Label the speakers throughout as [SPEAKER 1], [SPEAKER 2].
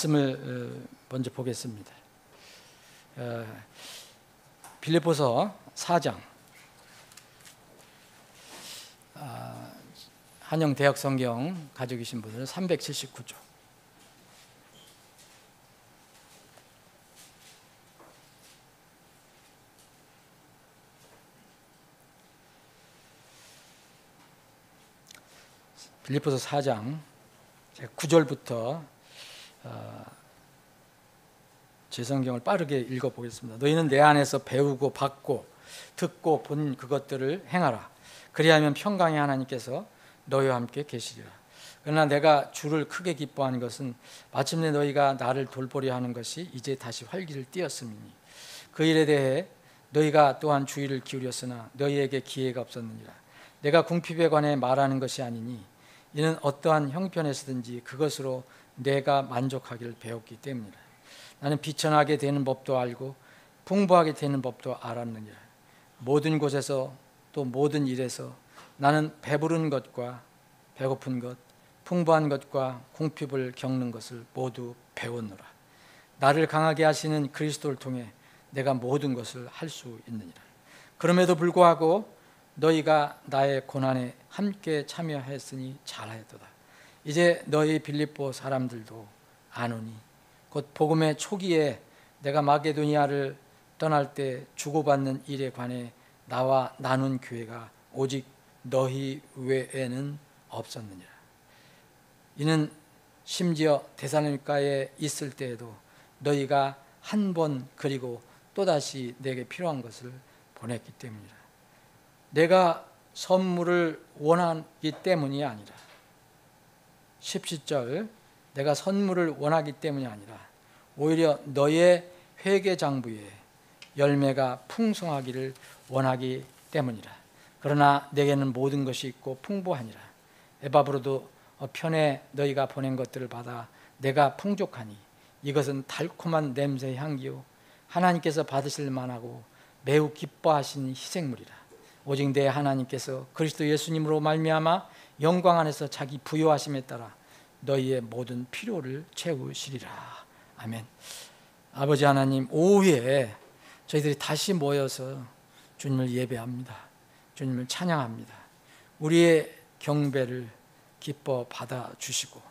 [SPEAKER 1] 말씀을 먼저 보겠습니다. 빌립보서 4장, 한영 대역 성경 가지고 계신 분들은 379조. 빌립보서 4장 9절부터 제 성경을 빠르게 읽어보겠습니다. 너희는 내 안에서 배우고 받고 듣고 본 그것들을 행하라. 그리하면 평강의 하나님께서 너희와 함께 계시리라. 그러나 내가 주를 크게 기뻐하는 것은 마침내 너희가 나를 돌보려 하는 것이 이제 다시 활기를 띠었음이니 그 일에 대해 너희가 또한 주의를 기울였으나 너희에게 기회가 없었느니라. 내가 궁핍에 관해 말하는 것이 아니니 이는 어떠한 형편에서든지 그것으로 내가 만족하기를 배웠기 때문이라. 나는 비천하게 되는 법도 알고 풍부하게 되는 법도 알았느니라. 모든 곳에서 또 모든 일에서 나는 배부른 것과 배고픈 것, 풍부한 것과 궁핍을 겪는 것을 모두 배웠노라. 나를 강하게 하시는 그리스도를 통해 내가 모든 것을 할 수 있느니라. 그럼에도 불구하고 너희가 나의 고난에 함께 참여하였으니 잘하였도다. 이제 너희 빌립보 사람들도 아노니 곧 복음의 초기에 내가 마게도니아를 떠날 때 주고받는 일에 관해 나와 나눈 교회가 오직 너희 외에는 없었느니라. 이는 심지어 데살로니가에 있을 때에도 너희가 한 번 그리고 또다시 내게 필요한 것을 보냈기 때문이라. 내가 선물을 원하기 때문이 아니라 17절 내가 선물을 원하기 때문이 아니라 오히려 너의 회개장부에 열매가 풍성하기를 원하기 때문이라. 그러나 내게는 모든 것이 있고 풍부하니라. 에바브로도 편에 너희가 보낸 것들을 받아 내가 풍족하니 이것은 달콤한 냄새의 향기요 하나님께서 받으실 만하고 매우 기뻐하신 희생물이라. 오직 내 하나님께서 그리스도 예수님으로 말미암아 영광 안에서 자기 부요하심에 따라 너희의 모든 필요를 채우시리라. 아멘. 아버지 하나님, 오후에 저희들이 다시 모여서 주님을 예배합니다. 주님을 찬양합니다. 우리의 경배를 기뻐 받아주시고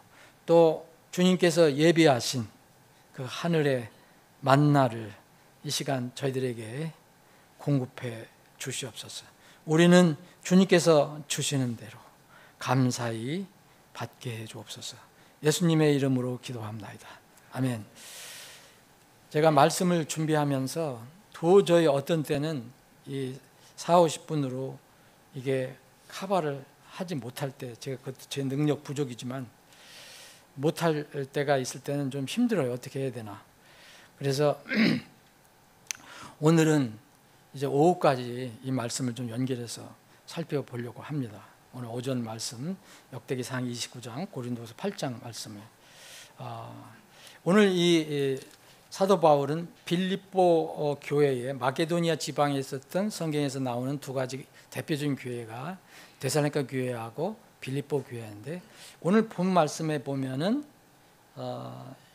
[SPEAKER 1] 또 주님께서 예비하신 그 하늘의 만나를 이 시간 저희들에게 공급해 주시옵소서. 우리는 주님께서 주시는 대로 감사히 받게 해 주옵소서. 예수님의 이름으로 기도합나이다. 아멘. 제가 말씀을 준비하면서 도저히 어떤 때는 이 40-50분으로 이게 커버를 하지 못할 때, 제가 그것도 제 능력 부족이지만 못할 때가 있을 때는 좀 힘들어요. 어떻게 해야 되나. 그래서 오늘은 이제 오후까지 이 말씀을 좀 연결해서 살펴보려고 합니다. 오늘 오전 말씀 역대기상 29장 고린도서 8장 말씀에 오늘 이 사도 바울은 빌립보 교회에 마게도니아 지방에 있었던 성경에서 나오는 두 가지 대표적인 교회가 데살로니가 교회하고 빌립보 교회인데 오늘 본 말씀에 보면은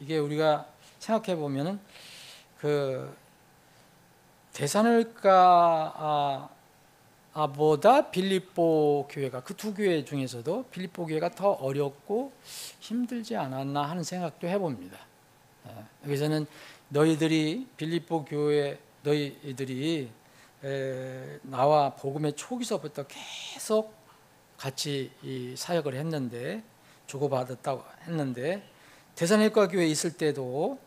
[SPEAKER 1] 이게 우리가 생각해 보면은 그 데살로니가보다 빌립보 교회가 그 두 교회 중에서도 빌립보 교회가 더 어렵고 힘들지 않았나 하는 생각도 해봅니다. 여기서는 너희들이 빌립보 교회 너희들이 나와 복음의 초기서부터 계속 같이 이 사역을 했는데 주고받았다고 했는데 데살로니가 교회에 있을 때도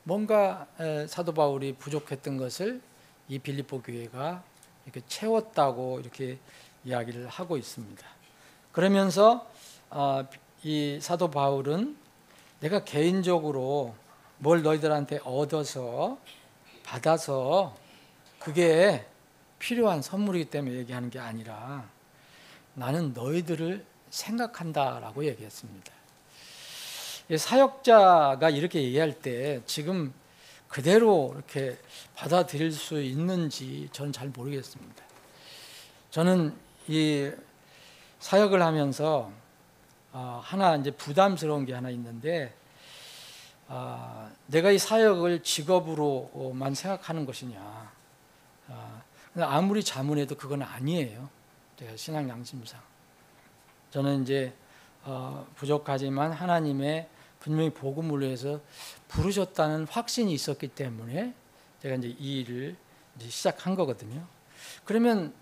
[SPEAKER 1] 뭔가 사도 바울이 부족했던 것을 이 빌립보 교회가 이렇게 채웠다고 이렇게 이야기를 하고 있습니다. 그러면서 이 사도 바울은 내가 개인적으로 뭘 너희들한테 얻어서 받아서 그게 필요한 선물이기 때문에 얘기하는 게 아니라 나는 너희들을 생각한다라고 얘기했습니다. 사역자가 이렇게 얘기할 때 지금 그대로 이렇게 받아들일 수 있는지 저는 잘 모르겠습니다. 저는 이 사역을 하면서 하나 이제 부담스러운 게 하나 있는데 내가 이 사역을 직업으로만 생각하는 것이냐. 아무리 자문해도 그건 아니에요. 제가 신앙 양심상. 저는 이제 부족하지만 하나님의 분명히 복음을 위해서 부르셨다는 확신이 있었기 때문에 제가 이제 이 일을 이제 시작한 거거든요. 그러면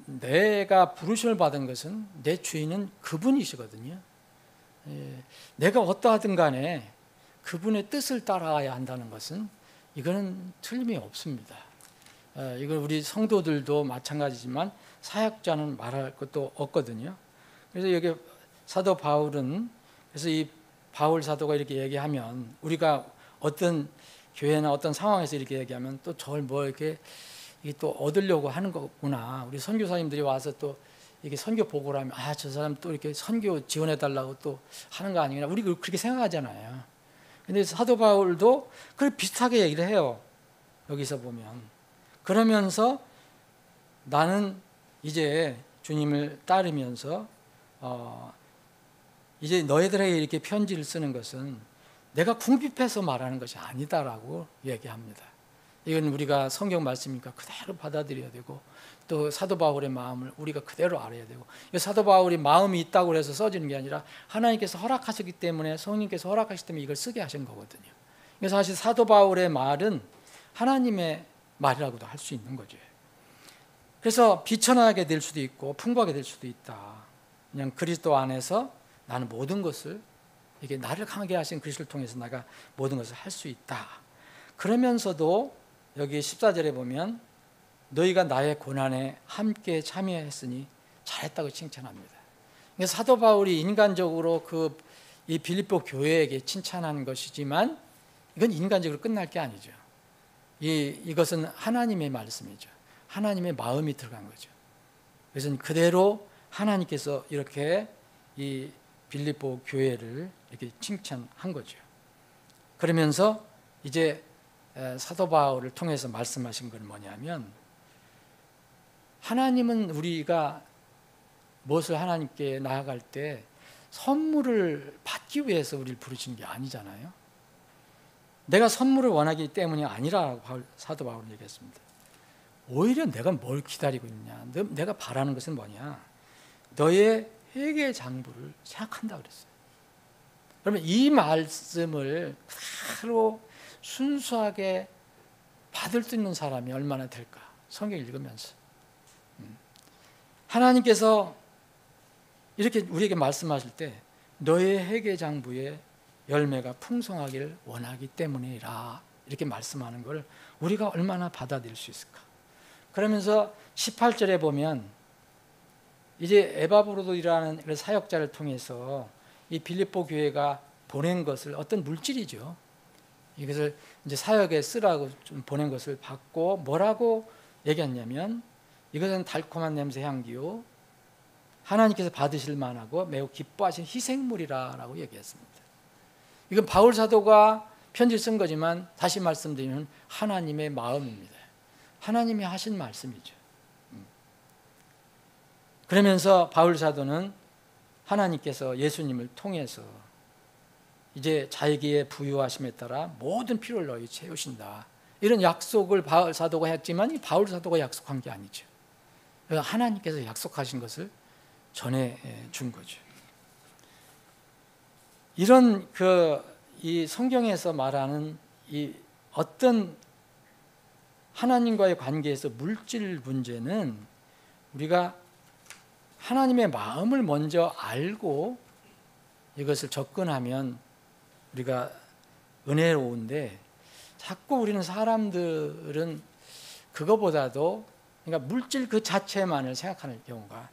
[SPEAKER 1] 내가 부르심을 받은 것은 내 주인은 그분이시거든요. 내가 어떠하든 간에 그분의 뜻을 따라야 한다는 것은 이거는 틀림이 없습니다. 이걸 우리 성도들도 마찬가지지만 사역자는 말할 것도 없거든요. 그래서 여기 사도 바울은, 그래서 이 바울 사도가 이렇게 얘기하면, 우리가 어떤 교회나 어떤 상황에서 이렇게 얘기하면 또 저를 뭐 이렇게 이게 또 얻으려고 하는 거구나. 우리 선교사님들이 와서 또 이게 선교 보고를 하면 저 사람 또 이렇게 선교 지원해 달라고 또 하는 거 아니구나. 우리 그렇게 생각하잖아요. 근데 사도 바울도 그 비슷하게 얘기를 해요. 여기서 보면. 그러면서 나는 이제 주님을 따르면서 이제 너희들에게 이렇게 편지를 쓰는 것은 내가 궁핍해서 말하는 것이 아니다라고 얘기합니다. 이건 우리가 성경 말씀이니까 그대로 받아들여야 되고, 또 사도 바울의 마음을 우리가 그대로 알아야 되고, 사도 바울이 마음이 있다고 해서 써지는 게 아니라 하나님께서 허락하셨기 때문에, 성령께서 허락하셨기 때문에 이걸 쓰게 하신 거거든요. 그래서 사실 사도 바울의 말은 하나님의 말이라고도 할 수 있는 거죠. 그래서 비천하게 될 수도 있고 풍부하게 될 수도 있다. 그냥 그리스도 안에서 나는 모든 것을, 이게 나를 강하게 하신 그리스도를 통해서 내가 모든 것을 할 수 있다. 그러면서도 여기 14절에 보면 너희가 나의 고난에 함께 참여했으니 잘했다고 칭찬합니다. 그래서 사도 바울이 인간적으로 이 빌립보 교회에게 칭찬한 것이지만 이건 인간적으로 끝날 게 아니죠. 이것은 하나님의 말씀이죠. 하나님의 마음이 들어간 거죠. 그래서 그대로 하나님께서 이렇게 이 빌립보 교회를 이렇게 칭찬한 거죠. 그러면서 이제 사도 바울을 통해서 말씀하신 건 뭐냐면, 하나님은 우리가 무엇을 하나님께 나아갈 때 선물을 받기 위해서 우리를 부르신 게 아니잖아요. 내가 선물을 원하기 때문이 아니라고 사도 바울은 얘기했습니다. 오히려 내가 뭘 기다리고 있냐, 내가 바라는 것은 뭐냐, 너의 회개의 장부를 생각한다 그랬어요. 그러면 이 말씀을 그대로 순수하게 받을 수 있는 사람이 얼마나 될까? 성경 읽으면서 하나님께서 이렇게 우리에게 말씀하실 때 너의 회개 장부에 열매가 풍성하기를 원하기 때문이라, 이렇게 말씀하는 걸 우리가 얼마나 받아들일 수 있을까? 그러면서 18절에 보면 이제 에바브로도이라는 사역자를 통해서 이 빌립보 교회가 보낸 것을, 어떤 물질이죠, 이것을 이제 사역에 쓰라고 좀 보낸 것을 받고 뭐라고 얘기했냐면, 이것은 달콤한 냄새 향기요 하나님께서 받으실 만하고 매우 기뻐하신 희생물이라고 얘기했습니다. 이건 바울 사도가 편지를 쓴 거지만 다시 말씀드리면 하나님의 마음입니다. 하나님이 하신 말씀이죠. 그러면서 바울 사도는 하나님께서 예수님을 통해서 이제 자기의 부유하심에 따라 모든 필요를 너희 채우신다, 이런 약속을 바울 사도가 했지만 이 바울 사도가 약속한 게 아니죠. 하나님께서 약속하신 것을 전해 준 거죠. 이런 이 성경에서 말하는 이 어떤 하나님과의 관계에서 물질 문제는 우리가 하나님의 마음을 먼저 알고 이것을 접근하면 우리가 은혜로운데, 자꾸 우리는 사람들은 그거보다도, 그러니까 물질 그 자체만을 생각하는 경우가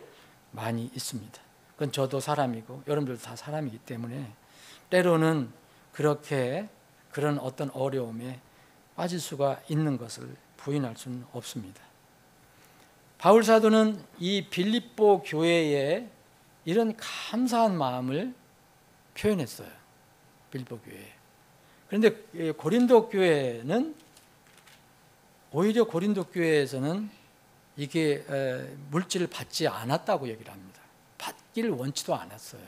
[SPEAKER 1] 많이 있습니다. 그건 저도 사람이고 여러분들도 다 사람이기 때문에 때로는 그렇게 그런 어떤 어려움에 빠질 수가 있는 것을 부인할 수는 없습니다. 바울 사도는 이 빌립보 교회에 이런 감사한 마음을 표현했어요. 빌립보 교회에. 그런데 고린도 교회는 오히려 고린도 교회에서는 이게 물질을 받지 않았다고 얘기를 합니다. 받기를 원치도 않았어요.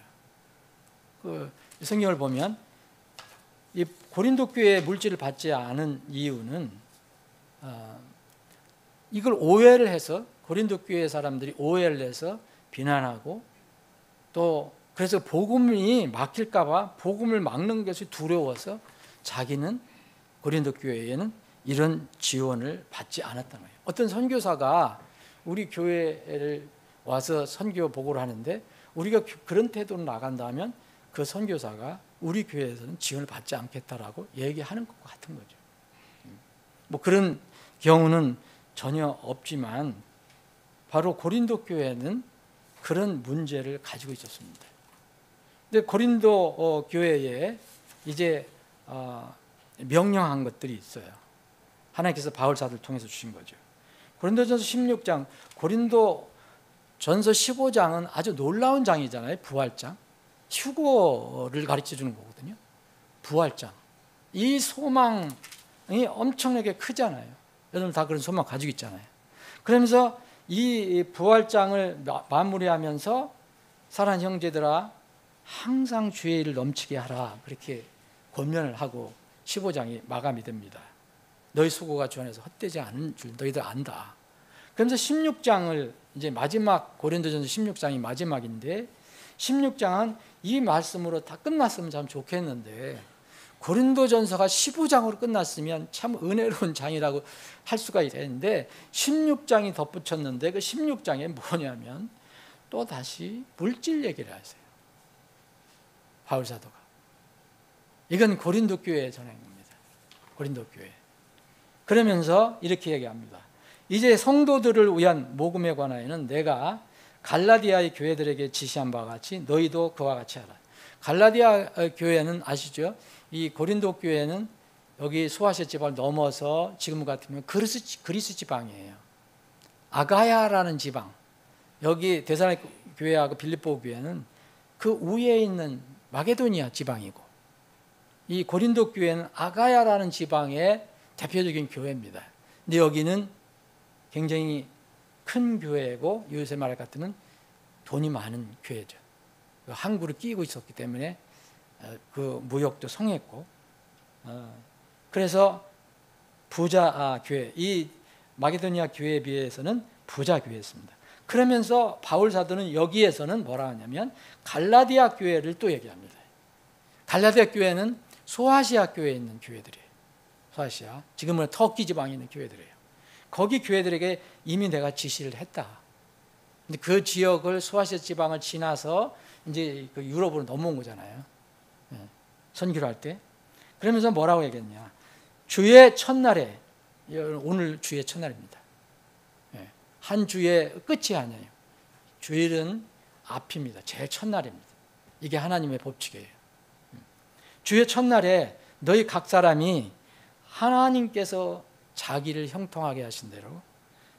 [SPEAKER 1] 성경을 보면 이 고린도 교회의 물질을 받지 않은 이유는 이걸 오해를 해서 고린도 교회 사람들이 오해를 해서 비난하고 또 그래서 복음이 막힐까 봐 복음을 막는 것이 두려워서 자기는 고린도 교회에는 이런 지원을 받지 않았던 거예요. 어떤 선교사가 우리 교회를 와서 선교 보고를 하는데 우리가 그런 태도로 나간다면 그 선교사가 우리 교회에서는 지원을 받지 않겠다라고 얘기하는 것 같은 거죠. 뭐 그런 경우는 전혀 없지만 바로 고린도 교회는 그런 문제를 가지고 있었습니다. 근데 고린도 교회에 이제 명령한 것들이 있어요. 하나님께서 바울 사도를 통해서 주신 거죠. 고린도전서 16장, 고린도전서 15장은 아주 놀라운 장이잖아요. 부활장. 휴거를 가르쳐 주는 거거든요. 부활장. 이 소망이 엄청나게 크잖아요. 여러분 다 그런 소망 가지고 있잖아요. 그러면서 이 부활장을 마무리하면서 사랑하는 형제들아 항상 주의 일을 넘치게 하라 그렇게 권면을 하고 15장이 마감이 됩니다. 너희 수고가 주 안에서 헛되지 않은 줄 너희들 안다. 그러면서 16장을 이제 마지막 고린도전서 16장이 마지막인데 16장은 이 말씀으로 다 끝났으면 참 좋겠는데 고린도전서가 15장으로 끝났으면 참 은혜로운 장이라고 할 수가 있는데 16장이 덧붙였는데 그 16장에 뭐냐면 또 다시 물질 얘기를 하세요. 바울 사도가. 이건 고린도 교회에 전한 겁니다. 고린도 교회. 그러면서 이렇게 얘기합니다. 이제 성도들을 위한 모금에 관하여는 내가 갈라디아의 교회들에게 지시한 바와 같이 너희도 그와 같이 하라. 갈라디아 교회는 아시죠? 이 고린도 교회는 여기 소아시아 지방을 넘어서 지금 같으면 그리스 지방이에요. 아가야라는 지방. 여기 데살로니가 교회하고 빌립보 교회는 그 위에 있는 마게도니아 지방이고 이 고린도 교회는 아가야라는 지방의 대표적인 교회입니다. 근데 여기는 굉장히 큰 교회고 요새 말할 것 같으면 돈이 많은 교회죠. 항구를 끼고 있었기 때문에 그 무역도 성했고 그래서 부자 교회, 이 마게도니아 교회에 비해서는 부자 교회였습니다. 그러면서 바울 사도는 여기에서는 뭐라 하냐면 갈라디아 교회를 또 얘기합니다. 갈라디아 교회는 소아시아 교회에 있는 교회들이에요. 소아시아, 지금은 터키 지방에 있는 교회들이에요. 거기 교회들에게 이미 내가 지시를 했다. 근데 그 지역을 소아시아 지방을 지나서 이제 그 유럽으로 넘어온 거잖아요. 선교를 할 때. 그러면서 뭐라고 얘기했냐? 주의 첫날에, 오늘 주의 첫날입니다. 한 주의 끝이 아니에요. 주일은 앞입니다. 제일 첫날입니다. 이게 하나님의 법칙이에요. 주의 첫날에 너희 각 사람이 하나님께서 자기를 형통하게 하신 대로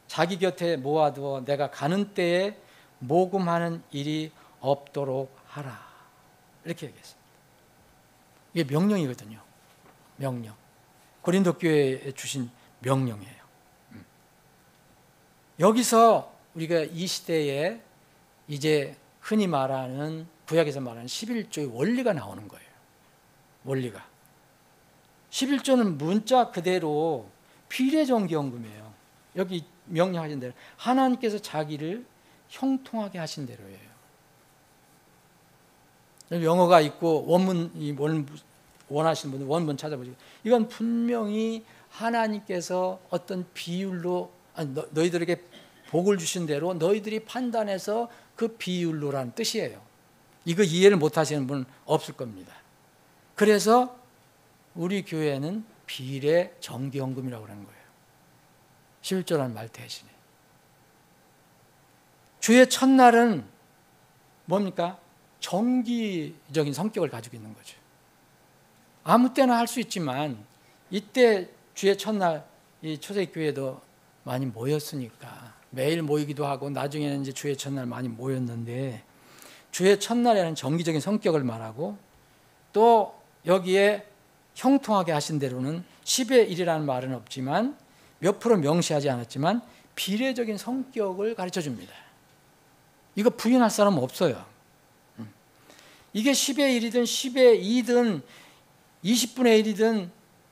[SPEAKER 1] 자기 곁에 모아두어 내가 가는 때에 모금하는 일이 없도록 하라. 이렇게 얘기했습니다. 이게 명령이거든요. 명령. 고린도 교회에 주신 명령이에요. 여기서 우리가 이 시대에 이제 흔히 말하는 구약에서 말하는 11조의 원리가 나오는 거예요. 원리가. 11조는 문자 그대로 비례정기헌금이에요. 여기 명령하신 대로 하나님께서 자기를 형통하게 하신 대로예요. 영어가 있고 원문이 원하시는 분들 원문 찾아보시고 이건 분명히 하나님께서 어떤 비율로 너희들에게 복을 주신 대로 너희들이 판단해서 그 비율로라는 뜻이에요. 이거 이해를 못하시는 분은 없을 겁니다. 그래서 우리 교회는 비례 정기헌금이라고 하는 거예요. 11조라는 말 대신에. 주의 첫날은 뭡니까? 정기적인 성격을 가지고 있는 거죠. 아무 때나 할 수 있지만 이때 주의 첫날 이 초대교회도 많이 모였으니까 매일 모이기도 하고 나중에는 이제 주의 첫날 많이 모였는데 주의 첫날에는 정기적인 성격을 말하고 또 여기에 형통하게 하신 대로는 10의 1이라는 말은 없지만 몇 프로 명시하지 않았지만 비례적인 성격을 가르쳐 줍니다. 이거 부인할 사람은 없어요. 이게 10의 1이든 10의 2든 20분의 1이든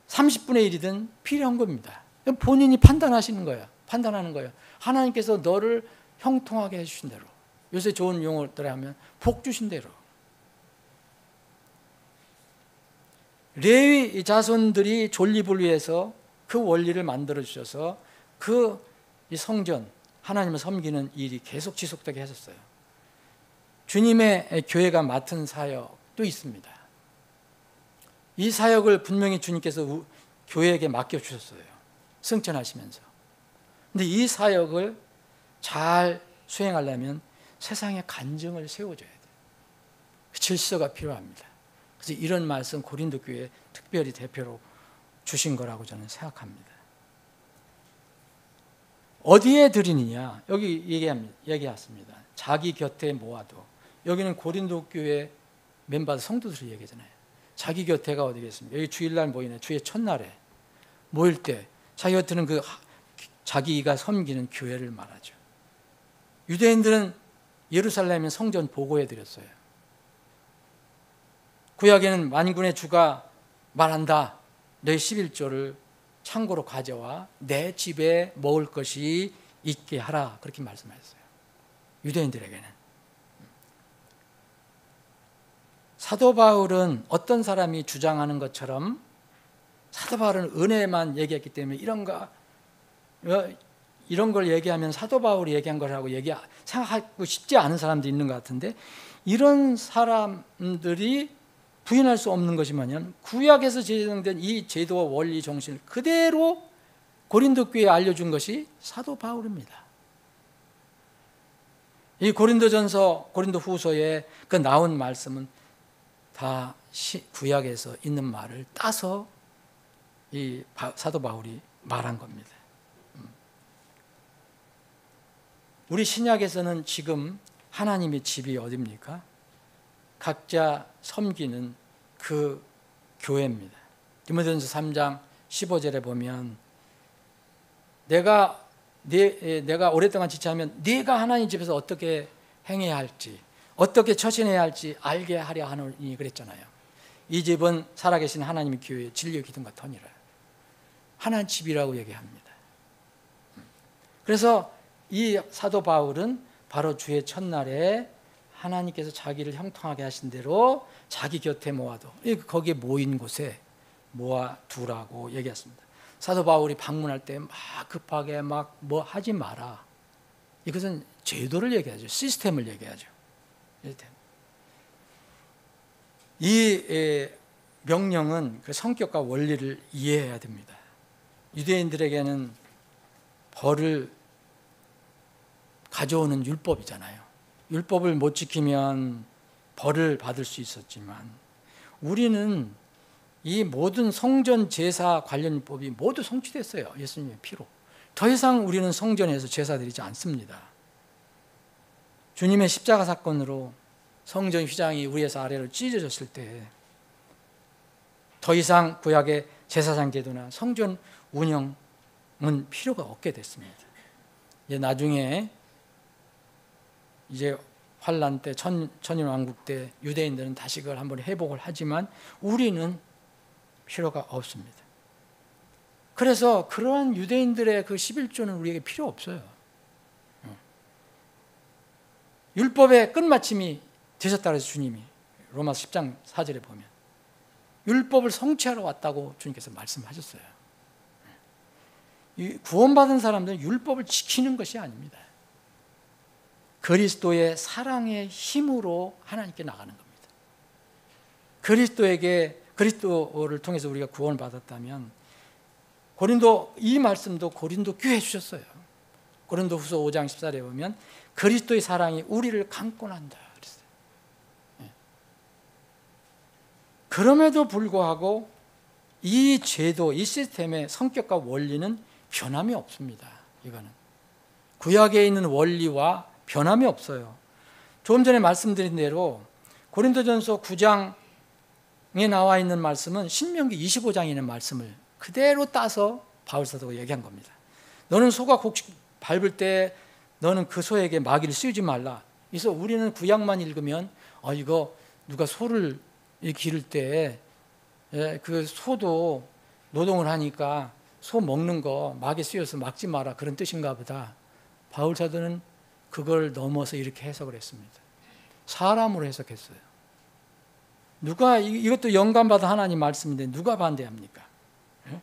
[SPEAKER 1] 30분의 1이든 필요한 겁니다. 본인이 판단하시는 거예요. 판단하는 거예요. 하나님께서 너를 형통하게 해주신 대로, 요새 좋은 용어들에 하면 복 주신 대로. 레위 자손들이 존립을 위해서 그 원리를 만들어 주셔서 그 성전, 하나님을 섬기는 일이 계속 지속되게 하셨어요. 주님의 교회가 맡은 사역도 있습니다. 이 사역을 분명히 주님께서 교회에게 맡겨주셨어요. 승천하시면서. 근데 이 사역을 잘 수행하려면 세상에 간증을 세워줘야 돼요. 질서가 필요합니다. 그래서 이런 말씀 고린도 교회에 특별히 대표로 주신 거라고 저는 생각합니다. 어디에 드리느냐? 여기 얘기했습니다. 자기 곁에 모아도. 여기는 고린도 교회 멤버 성도들이 얘기잖아요. 자기 곁에가 어디겠습니까? 여기 주일날 모이네. 주의 첫날에 모일 때 자기 곁에는 그 자기가 섬기는 교회를 말하죠. 유대인들은 예루살렘에 성전 보고해 드렸어요. 구약에는 만군의 주가 말한다. 너희 11조를 창고로 가져와 내 집에 먹을 것이 있게 하라. 그렇게 말씀하셨어요. 유대인들에게는. 사도 바울은 어떤 사람이 주장하는 것처럼 사도 바울은 은혜만 얘기했기 때문에 이런 걸 얘기하면 사도 바울이 얘기한 거라고 생각하고 싶지 않은 사람도 있는 것 같은데, 이런 사람들이 부인할 수 없는 것이 뭐냐면 구약에서 제정된 이 제도와 원리 정신을 그대로 고린도 교회에 알려준 것이 사도 바울입니다. 이 고린도전서, 고린도후서에 그 나온 말씀은 다 구약에서 있는 말을 따서 이 사도 바울이 말한 겁니다. 우리 신약에서는 지금 하나님의 집이 어디입니까? 각자 섬기는 그 교회입니다. 디모데전서 3장 15절에 보면 내가 오랫동안 지체하면 네가 하나님 집에서 어떻게 행해야 할지, 어떻게 처신해야 할지 알게 하려 하노니 그랬잖아요. 이 집은 살아계신 하나님의 교회의 진리의 기둥과 터니라. 하나님 집이라고 얘기합니다. 그래서 이 사도 바울은 바로 주의 첫날에 하나님께서 자기를 형통하게 하신 대로 자기 곁에 모아도, 거기에 모인 곳에 모아두라고 얘기했습니다. 사도 바울이 방문할 때 막 급하게 막 뭐 하지 마라. 이것은 제도를 얘기하죠. 시스템을 얘기하죠. 이 명령은 그 성격과 원리를 이해해야 됩니다. 유대인들에게는 벌을 가져오는 율법이잖아요. 율법을 못 지키면 벌을 받을 수 있었지만 우리는 이 모든 성전 제사 관련 율법이 모두 성취됐어요. 예수님의 피로. 더 이상 우리는 성전에서 제사 드리지 않습니다. 주님의 십자가 사건으로 성전 휘장이 위에서 아래로 찢어졌을 때 더 이상 구약의 제사장 제도나 성전 운영은 필요가 없게 됐습니다. 나중에 이제 환란 때, 천인왕국 때 유대인들은 다시 그걸 한번 회복을 하지만 우리는 필요가 없습니다. 그래서 그러한 유대인들의 그 11조는 우리에게 필요 없어요. 율법의 끝마침이 되셨다고 해서 주님이 로마서 10장 4절에 보면 율법을 성취하러 왔다고 주님께서 말씀하셨어요. 구원받은 사람들은 율법을 지키는 것이 아닙니다. 그리스도의 사랑의 힘으로 하나님께 나가는 겁니다. 그리스도를 통해서 우리가 구원을 받았다면 이 말씀도 고린도 교회에 주셨어요. 고린도후서 5장 14절에 보면 그리스도의 사랑이 우리를 감고 한다 그랬어요. 그럼에도 불구하고 이 제도, 이 시스템의 성격과 원리는 변함이 없습니다. 이거는 구약에 있는 원리와 변함이 없어요. 조금 전에 말씀드린 대로 고린도전서 9장에 나와 있는 말씀은 신명기 25장에 있는 말씀을 그대로 따서 바울 사도가 얘기한 겁니다. 너는 소가 곡식 밟을 때 너는 그 소에게 마귀를 씌우지 말라. 그래서 우리는 구약만 읽으면 이거 누가 소를 기를 때 예, 그 소도 노동을 하니까 소 먹는 거 막에 씌워서 막지 마라 그런 뜻인가 보다. 바울 사도는 그걸 넘어서 이렇게 해석을 했습니다. 사람으로 해석했어요. 누가 이것도 영감받은 하나님 말씀인데 누가 반대합니까? 예?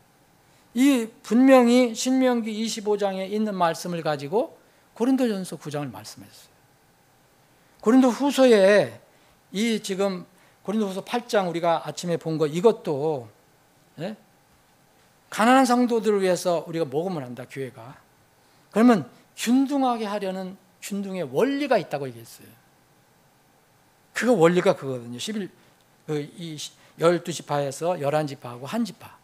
[SPEAKER 1] 이 분명히 신명기 25장에 있는 말씀을 가지고 고린도전서 9장을 말씀했어요. 고린도후서에 이 지금 고린도후서 8장 우리가 아침에 본 거 이것도 예? 가난한 성도들을 위해서 우리가 모금을 한다 교회가. 그러면 균등하게 하려는 균등의 원리가 있다고 얘기했어요. 그 원리가 그거거든요. 12지파에서 11지파하고 한 지파.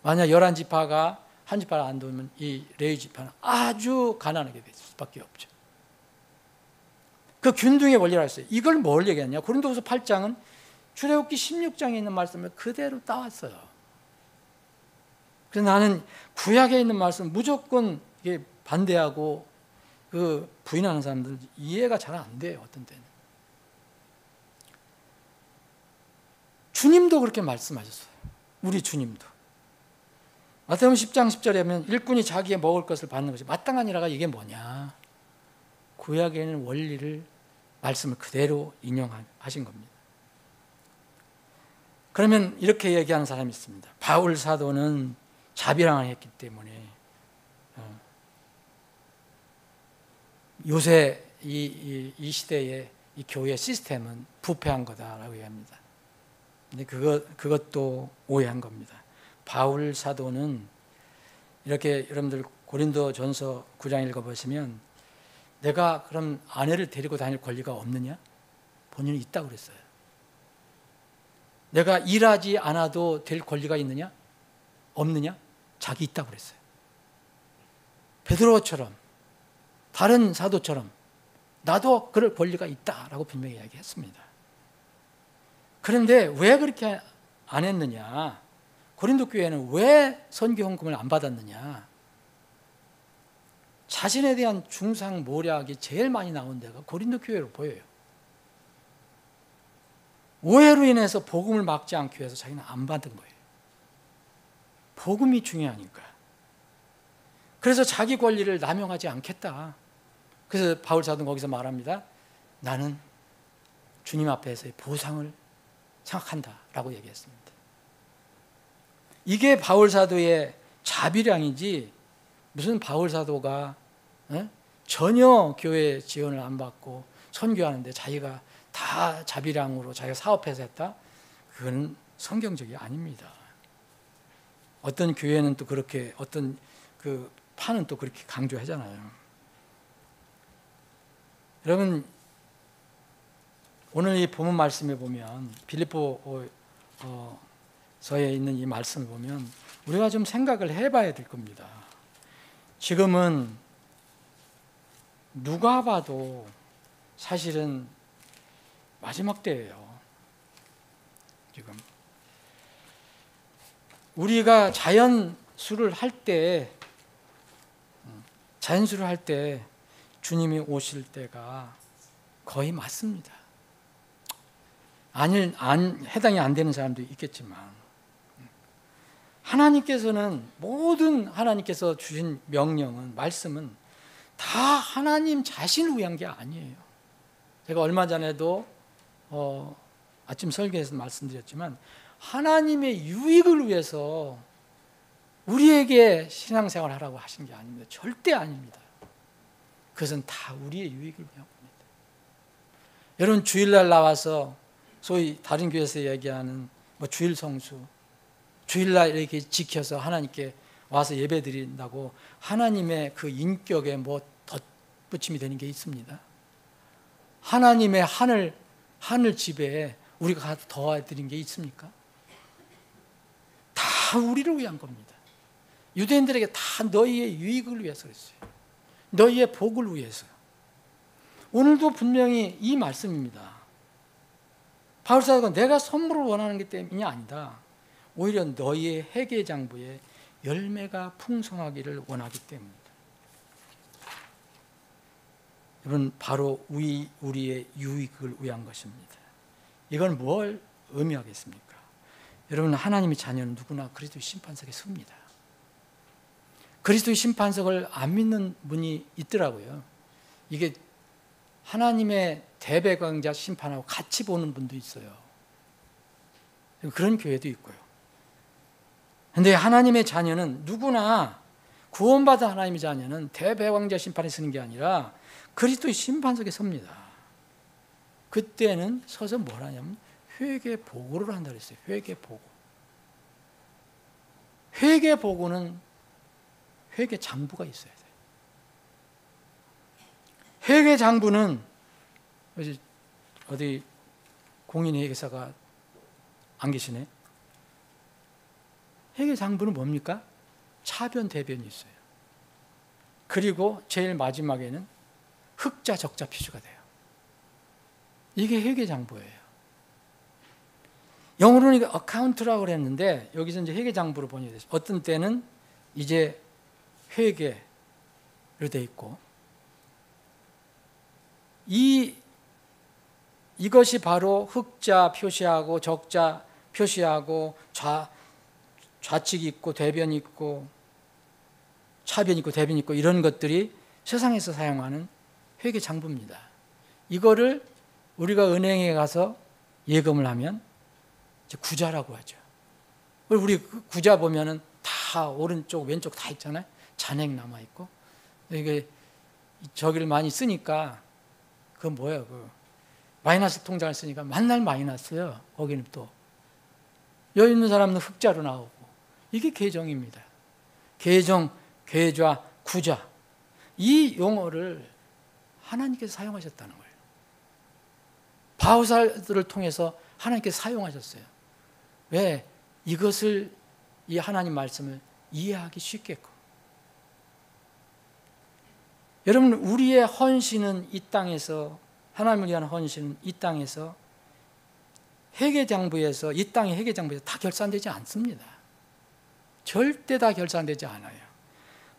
[SPEAKER 1] 만약 11지파가 한 지파를 안 도우면 이 레위 지파는 아주 가난하게 될 수밖에 없죠. 그 균등의 원리라고 했어요. 이걸 뭘 얘기했냐? 고린도후서 8장은 출애굽기 16장에 있는 말씀을 그대로 따왔어요. 그래서 나는 구약에 있는 말씀 무조건 이게 반대하고 그 부인하는 사람들 이해가 잘 안 돼요. 어떤 때는. 주님도 그렇게 말씀하셨어요. 우리 주님도. 마태복음 10장 10절에 하면 일꾼이 자기의 먹을 것을 받는 것이 마땅하니라가 이게 뭐냐. 구약에 있는 원리를 말씀을 그대로 인용하신 겁니다. 그러면 이렇게 얘기하는 사람이 있습니다. 바울 사도는 자비랑을 했기 때문에 요새 이 시대의 이 교회 시스템은 부패한 거다라고 얘기합니다. 근데 그것도 오해한 겁니다. 바울 사도는 이렇게 여러분들 고린도전서 9장 읽어보시면 내가 그럼 아내를 데리고 다닐 권리가 없느냐? 본인은 있다고 그랬어요. 내가 일하지 않아도 될 권리가 있느냐? 없느냐? 자기 있다고 그랬어요. 베드로처럼 다른 사도처럼 나도 그럴 권리가 있다라고 분명히 이야기했습니다. 그런데 왜 그렇게 안 했느냐? 고린도 교회는 왜 선교 헌금을 안 받았느냐? 자신에 대한 중상모략이 제일 많이 나온 데가 고린도 교회로 보여요. 오해로 인해서 복음을 막지 않기 위해서 자기는 안 받은 거예요. 복음이 중요하니까. 그래서 자기 권리를 남용하지 않겠다. 그래서 바울 사도는 거기서 말합니다. 나는 주님 앞에서의 보상을 생각한다라고 얘기했습니다. 이게 바울 사도의 자비량이지 무슨 바울 사도가 전혀 교회 지원을 안 받고 선교하는데 자기가 다 자비량으로 자기가 사업해서 했다? 그건 성경적이 아닙니다. 어떤 교회는 또 그렇게 어떤 그 파는 또 그렇게 강조하잖아요. 여러분 오늘 이 본문 말씀에 보면 빌립보서에 있는 이 말씀을 보면 우리가 좀 생각을 해봐야 될 겁니다. 지금은 누가 봐도 사실은 마지막 때예요. 지금 우리가 자연수를 할 때 주님이 오실 때가 거의 맞습니다. 해당이 안 되는 사람도 있겠지만 하나님께서 주신 명령은 말씀은 다 하나님 자신을 위한 게 아니에요. 제가 얼마 전에도 아침 설교에서 말씀드렸지만 하나님의 유익을 위해서 우리에게 신앙생활 하라고 하신 게 아닙니다. 절대 아닙니다. 그것은 다 우리의 유익을 위한 겁니다. 여러분 주일날 나와서 소위 다른 교회에서 얘기하는 주일 성수, 주일날 이렇게 지켜서 하나님께 와서 예배 드린다고 하나님의 그 인격에 덧붙임이 되는 게 있습니다. 하나님의 하늘 집에 우리가 더해드린 게 있습니까? 다 우리를 위한 겁니다. 유대인들에게 다 너희의 유익을 위해서 그랬어요. 너희의 복을 위해서. 오늘도 분명히 이 말씀입니다. 바울 사도가 내가 선물을 원하는 게 때문이 아니다. 오히려 너희의 회개장부에 열매가 풍성하기를 원하기 때문이다. 여러분 바로 우리의 유익을 위한 것입니다. 이건 뭘 의미하겠습니까? 여러분, 하나님의 자녀는 누구나 그리스도의 심판석에 섭니다. 그리스도의 심판석을 안 믿는 분이 있더라고요. 이게 하나님의 대배광자 심판하고 같이 보는 분도 있어요. 그런 교회도 있고요. 그런데 하나님의 자녀는 누구나, 구원받은 하나님의 자녀는 대배광자 심판에 서는 게 아니라 그리스도의 심판석에 섭니다. 그때는 서서 뭘 하냐면 회개 보고를 한다 그랬어요. 회개 보고. 회개 보고는 회개 장부가 있어야 돼요. 회개 장부는 어디 공인 회계사가 안 계시네. 회계 장부는 뭡니까? 차변 대변이 있어요. 그리고 제일 마지막에는 흑자 적자 표시가 돼요. 이게 회계 장부예요. 영어로는 이거 어카운트라고 그랬는데 여기서 이제 회계 장부로 번역이 됐어요. 어떤 때는 이제 회계로 돼 있고, 이것이 바로 흑자 표시하고 적자 표시하고 좌측이 있고 대변이 있고 차변이 있고 대변이 있고 이런 것들이 세상에서 사용하는 회계 장부입니다. 이거를 우리가 은행에 가서 예금을 하면 이제 구자라고 하죠. 우리 구자 보면은 다 오른쪽 왼쪽 다 있잖아요. 잔액 남아 있고. 이게 저기를 많이 쓰니까 그건 뭐예요? 마이너스 통장을 쓰니까 만날 마이너스요. 거기는 또 여기 있는 사람은 흑자로 나오고. 이게 계정입니다. 계정, 계좌, 구자. 이 용어를 하나님께서 사용하셨다는 거예요. 바우살들을 통해서 하나님께서 사용하셨어요. 왜? 이것을, 이 하나님 말씀을 이해하기 쉽게끔. 여러분, 우리의 헌신은 이 땅에서, 하나님을 위한 헌신은 이 땅에서 회계장부에서, 이 땅의 회계장부에서 다 결산되지 않습니다. 절대 다 결산되지 않아요.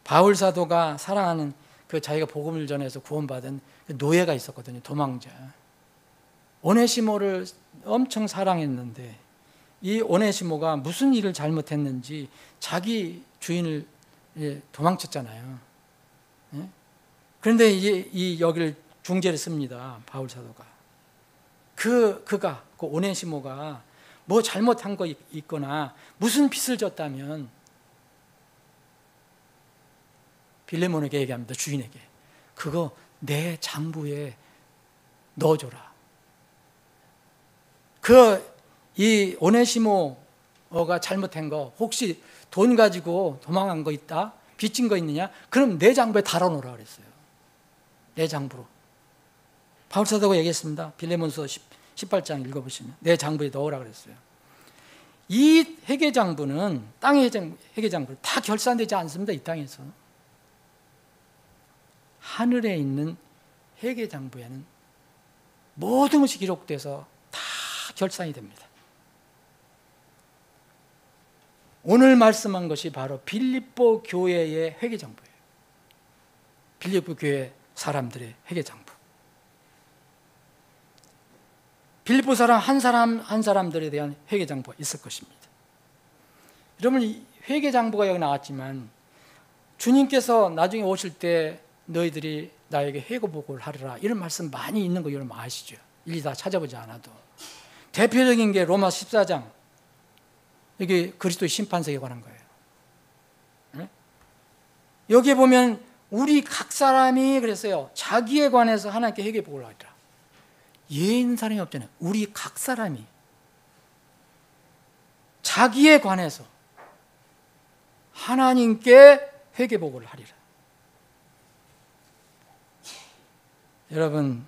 [SPEAKER 1] 바울 사도가 사랑하는 그 자기가 복음을 전해서 구원받은 노예가 있었거든요. 도망자. 오네시모를 엄청 사랑했는데 이 오네시모가 무슨 일을 잘못했는지 자기 주인을 도망쳤잖아요. 그런데 이 여기를 중재를 씁니다. 바울 사도가. 그 오네시모가 뭐 잘못한 거 있거나 무슨 빚을 졌다면 빌레몬에게 얘기합니다. 주인에게. 그거 내 장부에 넣어줘라. 이 오네시모가 잘못한 거, 혹시 돈 가지고 도망간 거 있다? 빚진 거 있느냐? 그럼 내 장부에 달아놓으라 그랬어요. 내 장부로. 바울 사도가 얘기했습니다. 빌레몬서 18장 읽어보시면 내 장부에 넣으라 그랬어요. 이 회계장부는, 땅의 회계장부는 다 결산되지 않습니다. 이 땅에서. 하늘에 있는 회계장부에는 모든 것이 기록돼서 다 결산이 됩니다. 오늘 말씀한 것이 바로 빌립보 교회의 회계장부예요. 빌립보 교회 사람들의 회계장부. 빌립보 사람 한 사람들에 대한 회계장부가 있을 것입니다. 여러분, 이 회계장부가 여기 나왔지만 주님께서 나중에 오실 때 너희들이 나에게 회고복을 하리라, 이런 말씀 많이 있는 거 여러분 아시죠? 일일이 다 찾아보지 않아도. 대표적인 게 로마 14장. 이게 그리스도의 심판석에 관한 거예요. 네? 여기에 보면 우리 각 사람이 그랬어요. 자기에 관해서 하나님께 회개복을 하리라. 예의 있는 사람이 없잖아요. 우리 각 사람이 자기에 관해서 하나님께 회개복을 하리라. 여러분,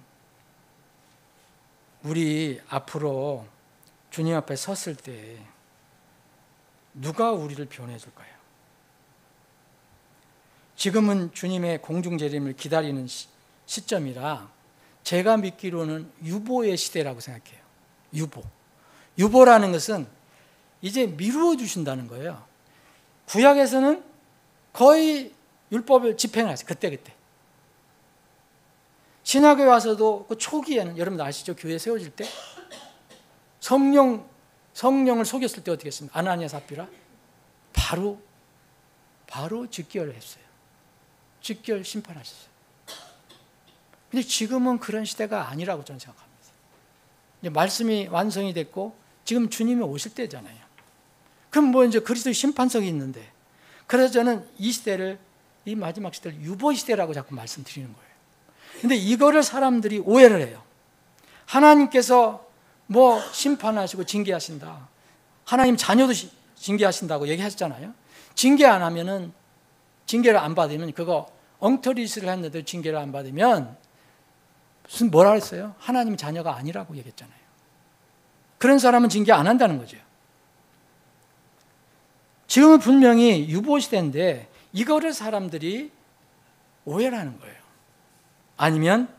[SPEAKER 1] 우리 앞으로 주님 앞에 섰을 때 누가 우리를 변호해 줄까요? 지금은 주님의 공중재림을 기다리는 시점이라 제가 믿기로는 유보의 시대라고 생각해요. 유보라는 것은 이제 미루어 주신다는 거예요. 구약에서는 거의 율법을 집행을 하세요. 그때. 신학에 와서도 그 초기에는 여러분 아시죠? 교회 세워질 때 성령 성령을 속였을 때 어떻게 했습니까? 아나니아 삽비라 바로 즉결을 했어요. 즉결 심판하셨어요. 근데 지금은 그런 시대가 아니라고 저는 생각합니다. 이제 말씀이 완성이 됐고 지금 주님이 오실 때잖아요. 그럼 뭐 이제 그리스도의 심판석이 있는데, 그래서 저는 이 시대를, 이 마지막 시대를 유보 시대라고 자꾸 말씀드리는 거예요. 근데 이거를 사람들이 오해를 해요. 하나님께서 뭐 심판하시고 징계하신다, 하나님 자녀도 징계하신다고 얘기하셨잖아요. 징계 안 하면은, 징계를 안 받으면, 그거 엉터리짓을 했는데 징계를 안 받으면 무슨 뭐라 했어요? 하나님 자녀가 아니라고 얘기했잖아요. 그런 사람은 징계 안 한다는 거죠. 지금은 분명히 유보시대인데 이거를 사람들이 오해를 하는 거예요. 아니면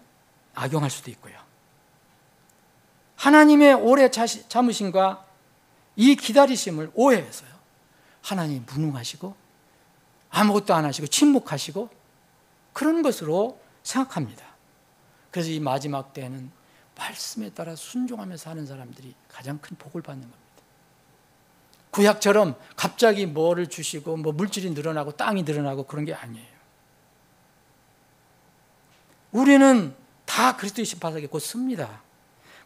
[SPEAKER 1] 악용할 수도 있고요. 하나님의 오래 참으심과 이 기다리심을 오해해서요, 하나님 무능하시고 아무것도 안 하시고 침묵하시고 그런 것으로 생각합니다. 그래서 이 마지막 때에는 말씀에 따라 순종하며 사는 사람들이 가장 큰 복을 받는 겁니다. 구약처럼 갑자기 뭐를 주시고 뭐 물질이 늘어나고 땅이 늘어나고 그런 게 아니에요. 우리는 다 그리스도의 심판석에 곧 섭니다.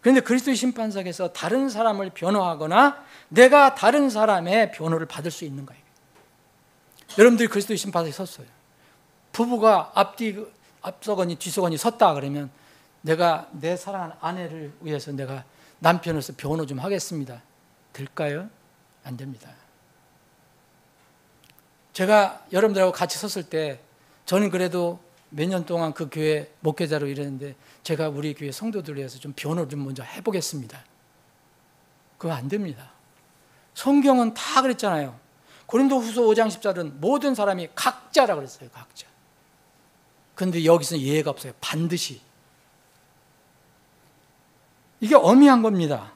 [SPEAKER 1] 그런데 그리스도의 심판석에서 다른 사람을 변호하거나 내가 다른 사람의 변호를 받을 수 있는가? 여러분들이 그리스도의 심판석에 섰어요. 부부가 앞서거니 뒤서거니 섰다 그러면 내가 내 사랑하는 아내를 위해서 내가 남편으로서 변호 좀 하겠습니다. 될까요? 안 됩니다. 제가 여러분들하고 같이 섰을 때 저는 그래도 몇 년 동안 그 교회 목회자로 일했는데 제가 우리 교회 성도들을 위해서 좀 변호를 좀 먼저 해보겠습니다. 그거 안 됩니다. 성경은 다 그랬잖아요. 고린도후서 5장 14절은 모든 사람이 각자라고 그랬어요. 각자. 그런데 여기서는 예외가 없어요. 반드시. 이게 엄미한 겁니다.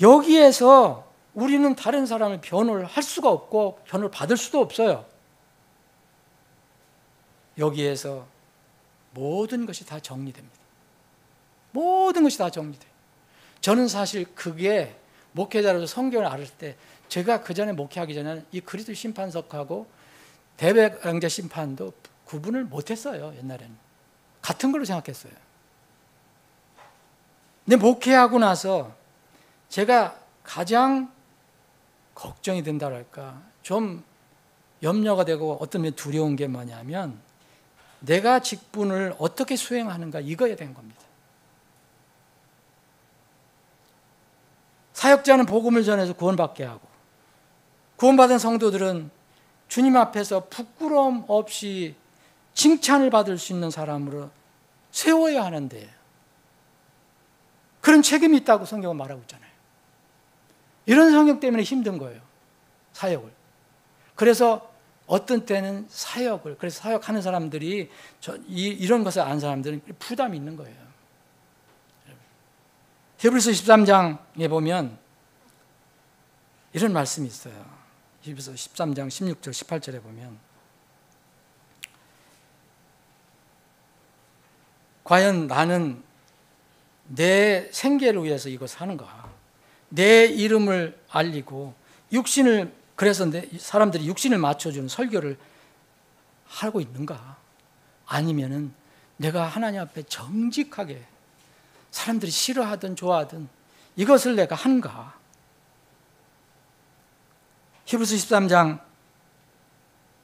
[SPEAKER 1] 여기에서 우리는 다른 사람을 변호를 할 수가 없고 변호를 받을 수도 없어요. 여기에서 모든 것이 다 정리됩니다. 모든 것이 다 정리돼요. 저는 사실 그게 목회자로서 성경을 알을 때, 제가 그 전에 목회하기 전에는 이 그리스도 심판석하고 대백양자 심판도 구분을 못했어요. 옛날에는 같은 걸로 생각했어요. 근데 목회하고 나서 제가 가장 걱정이 된다랄까, 좀 염려가 되고 어떤 면에 두려운 게 뭐냐면 내가 직분을 어떻게 수행하는가, 이거에 대한 겁니다. 사역자는 복음을 전해서 구원받게 하고, 구원받은 성도들은 주님 앞에서 부끄러움 없이 칭찬을 받을 수 있는 사람으로 세워야 하는데 그런 책임이 있다고 성경은 말하고 있잖아요. 이런 성경 때문에 힘든 거예요, 사역을. 그래서 어떤 때는 사역을, 그래서 사역하는 사람들이 이런 것을 아는 사람들은 부담이 있는 거예요. 히브리서 13장에 보면 이런 말씀이 있어요. 히브리서 13장 16절 18절에 보면 과연 나는 내 생계를 위해서 이것을 하는가? 내 이름을 알리고 육신을, 그래서 사람들이 육신을 맞춰주는 설교를 하고 있는가? 아니면은 내가 하나님 앞에 정직하게 사람들이 싫어하든 좋아하든 이것을 내가 하는가? 히브리서 13장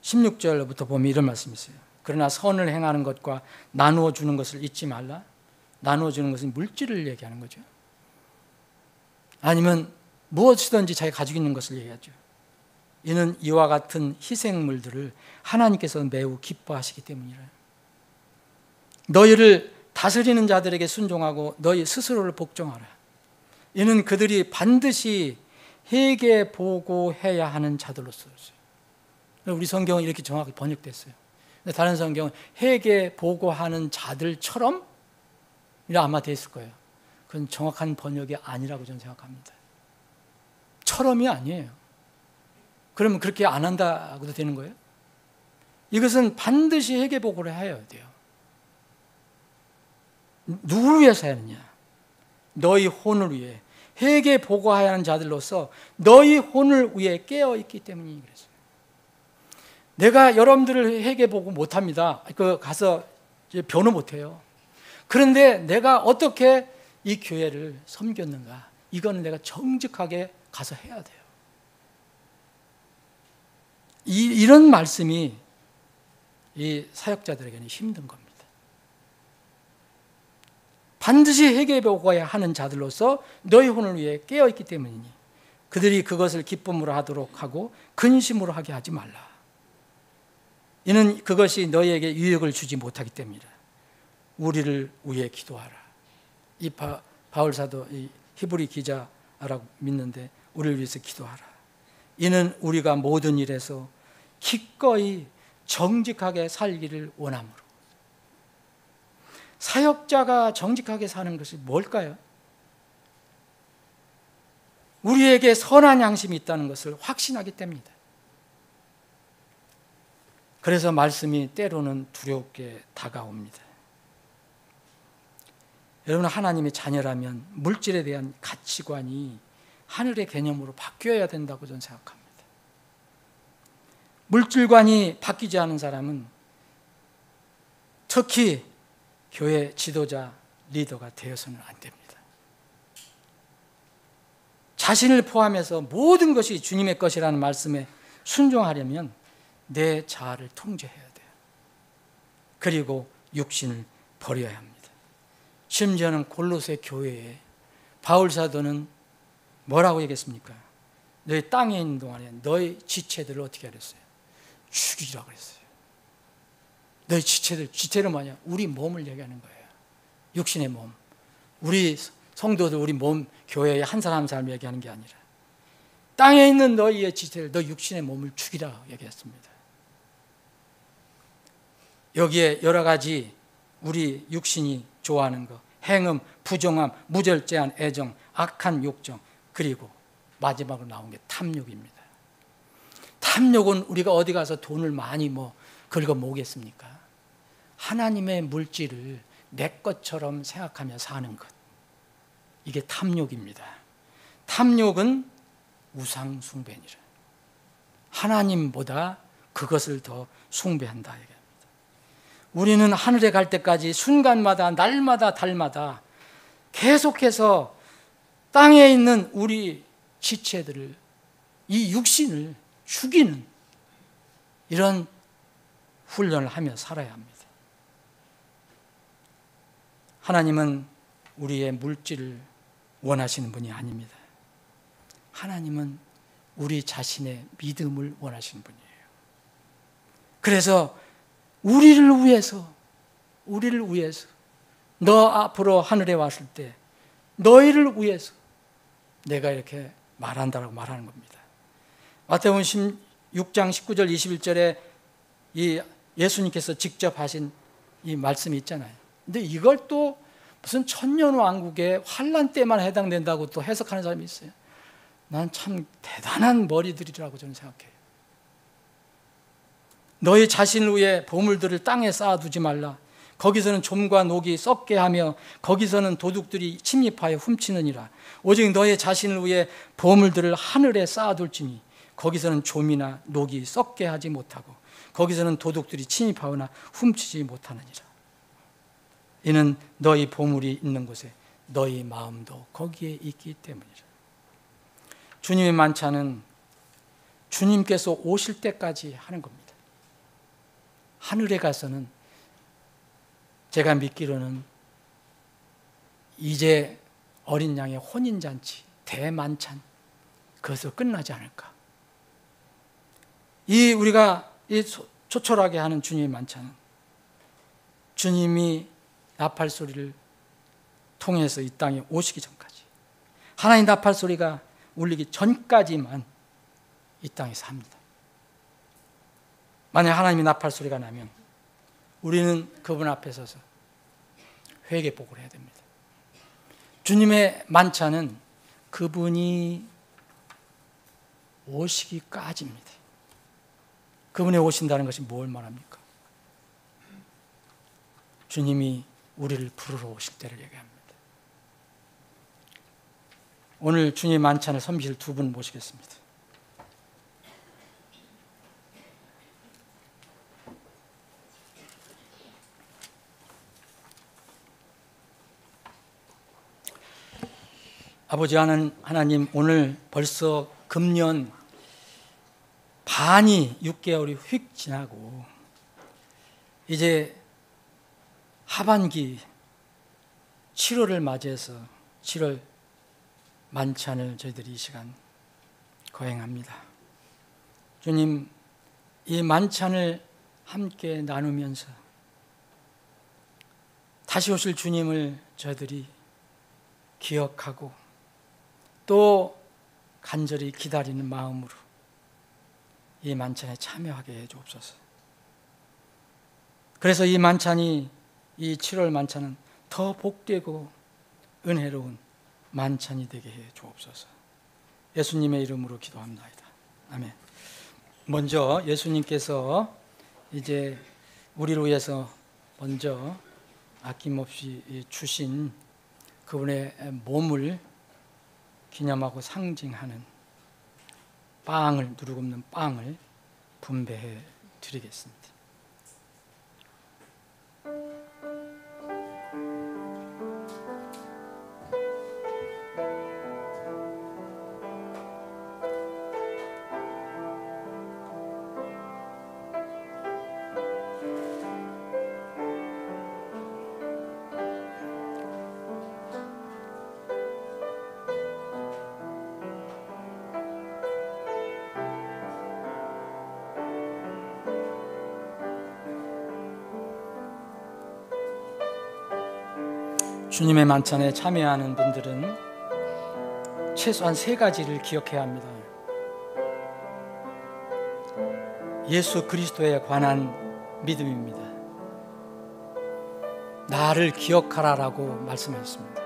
[SPEAKER 1] 16절부터 보면 이런 말씀이 있어요. 그러나 선을 행하는 것과 나누어 주는 것을 잊지 말라. 나누어 주는 것은 물질을 얘기하는 거죠. 아니면 무엇이든지 자기가 가지고 있는 것을 얘기하죠. 이는 이와 같은 희생물들을 하나님께서 매우 기뻐하시기 때문이라. 너희를 다스리는 자들에게 순종하고 너희 스스로를 복종하라. 이는 그들이 반드시 회개 보고해야 하는 자들로서요. 우리 성경은 이렇게 정확히 번역됐어요. 근데 다른 성경은 회개 보고하는 자들처럼 이라 아마 됐을 거예요. 그건 정확한 번역이 아니라고 저는 생각합니다. 처럼이 아니에요. 그러면 그렇게 안 한다고도 되는 거예요? 이것은 반드시 회개 보고를 해야 돼요. 누구를 위해서 하느냐? 너희 혼을 위해 회개 보고하여 하는 자들로서 너희 혼을 위해 깨어있기 때문이니 그랬어요. 내가 여러분들을 회개 보고 못합니다. 가서 변호 못해요. 그런데 내가 어떻게 이 교회를 섬겼는가, 이거는 내가 정직하게 가서 해야 돼요. 이런 말씀이 이 사역자들에게는 힘든 겁니다. 반드시 회개보고야 하는 자들로서 너희 혼을 위해 깨어있기 때문이니 그들이 그것을 기쁨으로 하도록 하고 근심으로 하게 하지 말라. 이는 그것이 너희에게 유익을 주지 못하기 때문이라. 우리를 위해 기도하라. 이 바울 사도, 이 히브리 기자라고 믿는데 우리를 위해서 기도하라. 이는 우리가 모든 일에서 기꺼이 정직하게 살기를 원함으로. 사역자가 정직하게 사는 것이 뭘까요? 우리에게 선한 양심이 있다는 것을 확신하기 때문이다. 그래서 말씀이 때로는 두렵게 다가옵니다. 여러분, 하나님의 자녀라면 물질에 대한 가치관이 하늘의 개념으로 바뀌어야 된다고 저는 생각합니다. 물질관이 바뀌지 않은 사람은 특히 교회 지도자, 리더가 되어서는 안 됩니다. 자신을 포함해서 모든 것이 주님의 것이라는 말씀에 순종하려면 내 자아를 통제해야 돼요. 그리고 육신을 버려야 합니다. 심지어는 골로새 교회에 바울 사도는 뭐라고 얘기했습니까? 너희 땅에 있는 동안에 너희 지체들을 어떻게 하랬어요? 죽이라고 그랬어요. 너희 지체는 뭐냐? 우리 몸을 얘기하는 거예요. 육신의 몸. 우리 성도들, 우리 몸, 교회의 한 사람 한 사람 얘기하는 게 아니라 땅에 있는 너희의 지체를, 너 육신의 몸을 죽이라 얘기했습니다. 여기에 여러 가지 우리 육신이 좋아하는 것, 행음, 부정함, 무절제한 애정, 악한 욕정, 그리고 마지막으로 나온 게 탐욕입니다. 탐욕은 우리가 어디 가서 돈을 많이 긁어 모으겠습니까? 하나님의 물질을 내 것처럼 생각하며 사는 것, 이게 탐욕입니다. 탐욕은 우상 숭배니라. 하나님보다 그것을 더 숭배한다 얘기합니다. 우리는 하늘에 갈 때까지 순간마다, 날마다, 달마다 계속해서 땅에 있는 우리 지체들을, 이 육신을 죽이는 이런 훈련을 하며 살아야 합니다. 하나님은 우리의 물질을 원하시는 분이 아닙니다. 하나님은 우리 자신의 믿음을 원하시는 분이에요. 그래서 우리를 위해서 너 앞으로 하늘에 왔을 때 너희를 위해서 내가 이렇게 말한다라고 말하는 겁니다. 마태복음 16장 19절 21절에 이 예수님께서 직접 하신 이 말씀이 있잖아요. 근데 이걸 또 무슨 천년왕국의 환란 때만 해당된다고 또 해석하는 사람이 있어요. 난 참 대단한 머리들이라고 저는 생각해요. 너희 자신을 위해 보물들을 땅에 쌓아두지 말라. 거기서는 좀과 녹이 썩게 하며 거기서는 도둑들이 침입하여 훔치느니라. 오직 너희 자신을 위해 보물들을 하늘에 쌓아둘지니 거기서는 좀이나 녹이 썩게 하지 못하고 거기서는 도둑들이 침입하거나 훔치지 못하느니라. 이는 너희 보물이 있는 곳에 너희 마음도 거기에 있기 때문이라. 주님의 만찬은 주님께서 오실 때까지 하는 겁니다. 하늘에 가서는 제가 믿기로는 이제 어린 양의 혼인잔치, 대만찬, 그것으로 끝나지 않을까. 우리가 초촐하게 하는 주님의 만찬은 주님이 나팔 소리를 통해서 이 땅에 오시기 전까지, 하나님 나팔 소리가 울리기 전까지만 이 땅에서 합니다. 만약 하나님이 나팔 소리가 나면 우리는 그분 앞에 서서 회개복을 해야 됩니다. 주님의 만찬은 그분이 오시기까지입니다. 그분이 오신다는 것이 뭘 말합니까? 주님이 우리를 부르러 오실 때를 얘기합니다. 오늘 주님 만찬을 섬기실 두 분 모시겠습니다. 아버지 하나님, 오늘 벌써 금년 반이 6개월이 휙 지나고 이제 하반기 7월을 맞이해서 7월 만찬을 저희들이 이 시간 거행합니다. 주님, 이 만찬을 함께 나누면서 다시 오실 주님을 저희들이 기억하고 또 간절히 기다리는 마음으로 이 만찬에 참여하게 해 주옵소서. 그래서 이 만찬이, 이 7월 만찬은 더 복되고 은혜로운 만찬이 되게 해 주옵소서. 예수님의 이름으로 기도합나이다. 아멘. 먼저 예수님께서 이제 우리를 위해서 먼저 아낌없이 주신 그분의 몸을 기념하고 상징하는 빵을, 누룩 없는 빵을 분배해 드리겠습니다. 주님의 만찬에 참여하는 분들은 최소한 3가지를 기억해야 합니다. 예수 그리스도에 관한 믿음입니다. 나를 기억하라라고 말씀하셨습니다.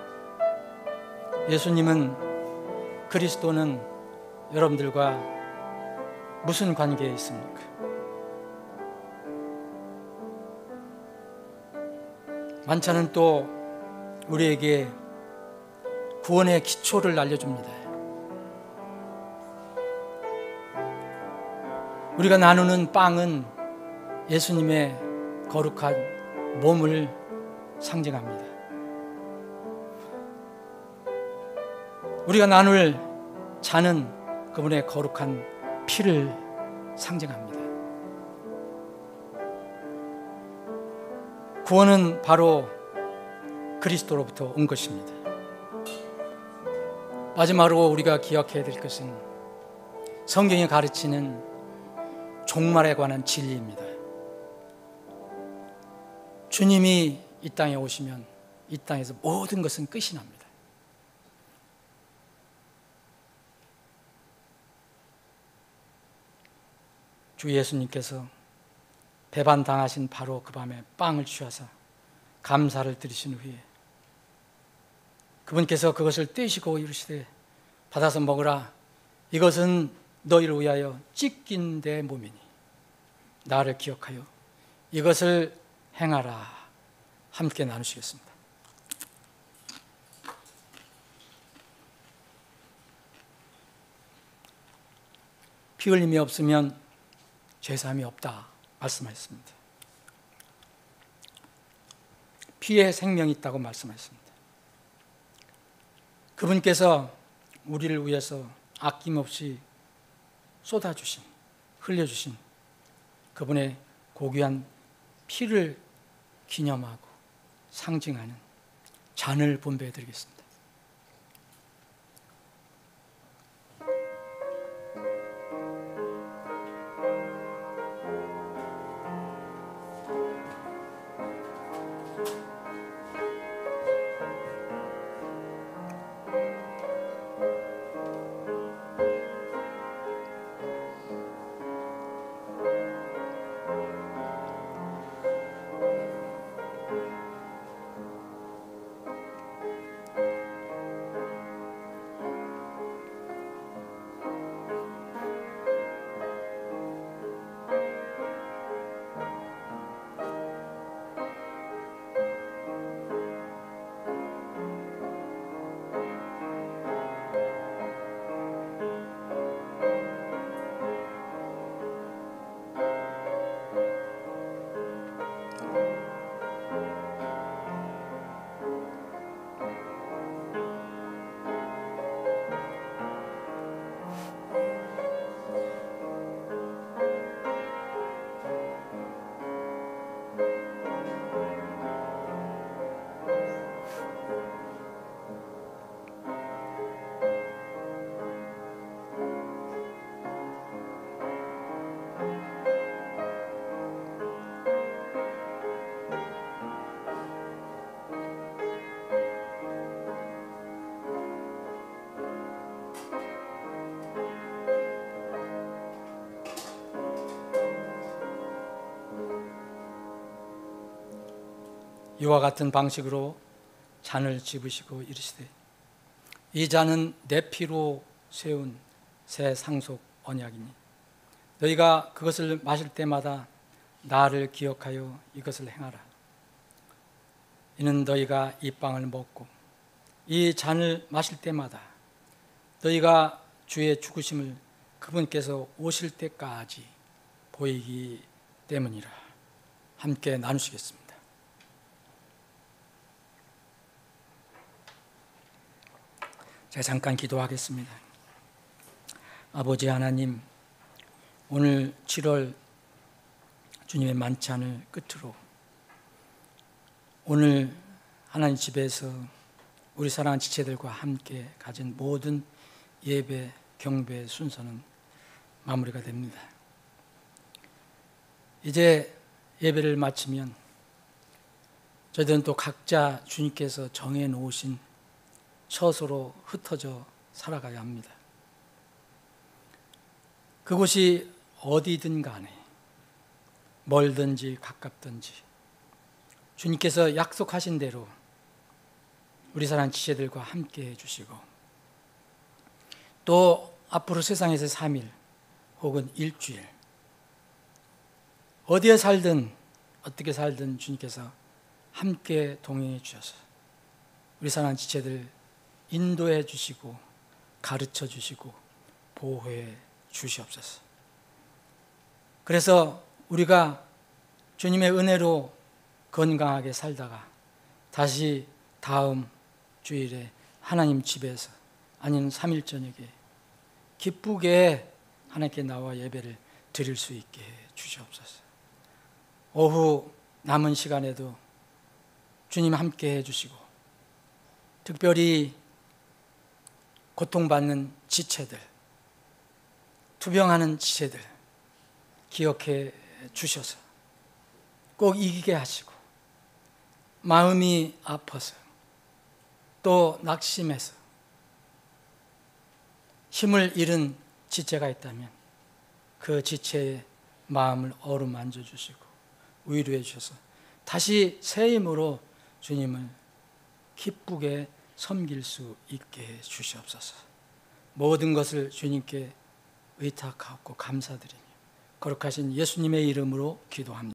[SPEAKER 1] 예수님은, 그리스도는 여러분들과 무슨 관계에 있습니까? 만찬은 또 우리에게 구원의 기초를 알려줍니다. 우리가 나누는 빵은 예수님의 거룩한 몸을 상징합니다. 우리가 나눌 잔은 그분의 거룩한 피를 상징합니다. 구원은 바로 그리스도로부터 온 것입니다. 마지막으로 우리가 기억해야 될 것은 성경이 가르치는 종말에 관한 진리입니다. 주님이 이 땅에 오시면 이 땅에서 모든 것은 끝이 납니다. 주 예수님께서 배반당하신 바로 그 밤에 빵을 취하사 감사를 드리신 후에 그분께서 그것을 떼시고 이르시되 받아서 먹으라, 이것은 너희를 위하여 찢긴 내 몸이니 나를 기억하여 이것을 행하라. 함께 나누시겠습니다. 피 흘림이 없으면 죄사함이 없다 말씀하셨습니다. 피에 생명이 있다고 말씀하셨습니다. 그분께서 우리를 위해서 아낌없이 쏟아주신, 흘려주신 그분의 고귀한 피를 기념하고 상징하는 잔을 분배해 드리겠습니다. 이와 같은 방식으로 잔을 집으시고 이르시되 이 잔은 내 피로 세운 새 상속 언약이니 너희가 그것을 마실 때마다 나를 기억하여 이것을 행하라. 이는 너희가 이 빵을 먹고 이 잔을 마실 때마다 너희가 주의 죽으심을 그분께서 오실 때까지 보이기 때문이라. 함께 나누시겠습니다. 제가 잠깐 기도하겠습니다. 아버지 하나님, 오늘 7월 주님의 만찬을 끝으로 오늘 하나님 집에서 우리 사랑하는 지체들과 함께 가진 모든 예배, 경배 순서는 마무리가 됩니다. 이제 예배를 마치면 저희들은 또 각자 주님께서 정해놓으신 처소로 흩어져 살아가야 합니다. 그곳이 어디든 간에 멀든지 가깝든지 주님께서 약속하신 대로 우리 사랑하는 지체들과 함께 해주시고 또 앞으로 세상에서 3일 혹은 일주일 어디에 살든 어떻게 살든 주님께서 함께 동행해 주셔서 우리 사랑하는 지체들 인도해 주시고 가르쳐 주시고 보호해 주시옵소서. 그래서 우리가 주님의 은혜로 건강하게 살다가 다시 다음 주일에 하나님 집에서 아니면 3일 저녁에 기쁘게 하나님께 나와 예배를 드릴 수 있게 해 주시옵소서. 오후 남은 시간에도 주님 함께 해주시고 특별히 고통받는 지체들, 투병하는 지체들 기억해 주셔서 꼭 이기게 하시고 마음이 아파서 또 낙심해서 힘을 잃은 지체가 있다면 그 지체의 마음을 어루만져 주시고 위로해 주셔서 다시 새 힘으로 주님을 기쁘게 섬길 수 있게 해 주시옵소서. 모든 것을 주님께 의탁하고 감사드리며 거룩하신 예수님의 이름으로 기도합니다.